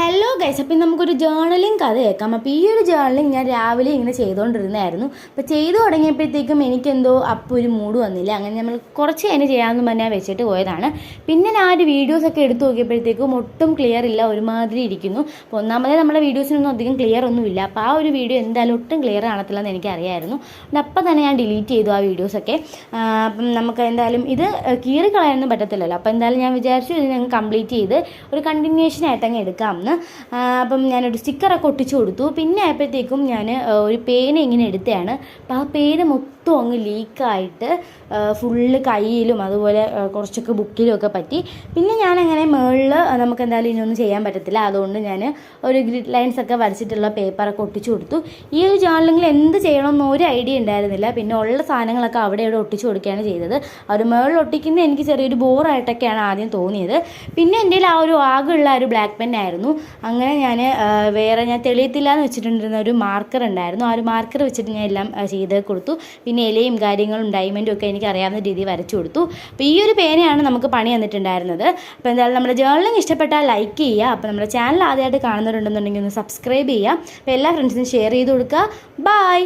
Hello guys, അപ്പം നമുക്കൊരു journalling കഥ കേൾക്കാം. അപ്പോൾ ഈ ഒരു ജേർണലിങ് ഞാൻ രാവിലെ ഇങ്ങനെ ചെയ്തുകൊണ്ടിരുന്നതായിരുന്നു. അപ്പോൾ ചെയ്തു തുടങ്ങിയപ്പോഴത്തേക്കും എനിക്കെന്തോ അപ്പോൾ ഒരു മൂഡ് വന്നില്ല. അങ്ങനെ നമ്മൾ കുറച്ച് അതിന് ചെയ്യാമെന്ന് പറഞ്ഞാൽ വെച്ചിട്ട് പോയതാണ്. പിന്നെ ഞാൻ ഒരു വീഡിയോസൊക്കെ എടുത്ത് നോക്കിയപ്പോഴത്തേക്കും ഒട്ടും ക്ലിയർ ഇല്ല, ഒരുമാതിരി ഇരിക്കുന്നു. അപ്പോൾ ഒന്നാമതേ നമ്മുടെ വീഡിയോസിനൊന്നും അധികം ക്ലിയർ ഒന്നുമില്ല. അപ്പോൾ ആ ഒരു വീഡിയോ എന്തായാലും ഒട്ടും ക്ലിയർ കാണത്തില്ലെന്ന് എനിക്കറിയായിരുന്നു. അപ്പം തന്നെ ഞാൻ ഡിലീറ്റ് ചെയ്തു ആ വീഡിയോസൊക്കെ. അപ്പം നമുക്ക് എന്തായാലും ഇത് കീറി കളയാനൊന്നും പറ്റത്തില്ലല്ലോ. അപ്പോൾ എന്തായാലും ഞാൻ വിചാരിച്ചു ഇത് ഞങ്ങൾ കംപ്ലീറ്റ് ചെയ്ത് ഒരു കണ്ടിന്യൂഷനായിട്ട് അങ്ങ് എടുക്കാം. അപ്പം ഞാനൊരു സ്റ്റിക്കറൊക്കെ ഒട്ടിച്ചു കൊടുത്തു. പിന്നെ ആയപ്പോഴത്തേക്കും ഞാൻ ഒരു പേന ഇങ്ങനെ എടുത്തതാണ്. അപ്പം ആ പേന മൊത്തം അങ്ങ് ലീക്കായിട്ട് ഫുള്ള് കയ്യിലും അതുപോലെ കുറച്ചൊക്കെ ബുക്കിലും ഒക്കെ പറ്റി. പിന്നെ ഞാനങ്ങനെ മുകളിൽ നമുക്ക് എന്തായാലും ഇനിയൊന്നും ചെയ്യാൻ പറ്റത്തില്ല. അതുകൊണ്ട് ഞാൻ ഒരു ഗ്രിഡ് ലൈൻസ് ഒക്കെ വരച്ചിട്ടുള്ള പേപ്പറൊക്കെ ഒട്ടിച്ചു കൊടുത്തു. ഈ ഒരു ജേർണലിങ്ങിൽ എന്ത് ചെയ്യണമെന്ന് ഒരു ഐഡിയ ഉണ്ടായിരുന്നില്ല. പിന്നെ ഉള്ള സാധനങ്ങളൊക്കെ അവിടെ ഇവിടെ ഒട്ടിച്ചു കൊടുക്കുകയാണ് ചെയ്തത്. ഒരു മുകളിൽ ഒട്ടിക്കുന്നത് എനിക്ക് ചെറിയൊരു ബോറായിട്ടൊക്കെയാണ് ആദ്യം തോന്നിയത്. പിന്നെ എൻ്റെ കയ്യിൽ ആ ഒരു ആകെയുള്ള ഒരു ബ്ലാക്ക് പെൻ ആയിരുന്നു. അങ്ങനെ ഞാൻ തെളിയത്തില്ല എന്ന് വെച്ചിട്ടുണ്ടിരുന്ന ഒരു മാർക്കർ ഉണ്ടായിരുന്നു. ആ ഒരു മാർക്കർ വെച്ചിട്ട് ഞാൻ എല്ലാം ചെയ്ത് കൊടുത്തു. പിന്നെ ഇലയും കാര്യങ്ങളും ഡയമണ്ടും ഒക്കെ എനിക്ക് അറിയാവുന്ന രീതിയിൽ വരച്ചു കൊടുത്തു. അപ്പോൾ ഈ ഒരു പേനയാണ് നമുക്ക് പണി തന്നിട്ടുണ്ടായിരുന്നത്. അപ്പോൾ എന്തായാലും നമ്മുടെ ജേർണലിങ് ഇഷ്ടപ്പെട്ടാൽ ലൈക്ക് ചെയ്യുക. അപ്പോൾ നമ്മുടെ ചാനൽ ആദ്യമായിട്ട് കാണുന്നവരുണ്ടെന്നുണ്ടെങ്കിൽ ഒന്ന് സബ്സ്ക്രൈബ് ചെയ്യുക. അപ്പോൾ എല്ലാ ഫ്രണ്ട്സിനും ഷെയർ ചെയ്ത് കൊടുക്കുക. ബൈ.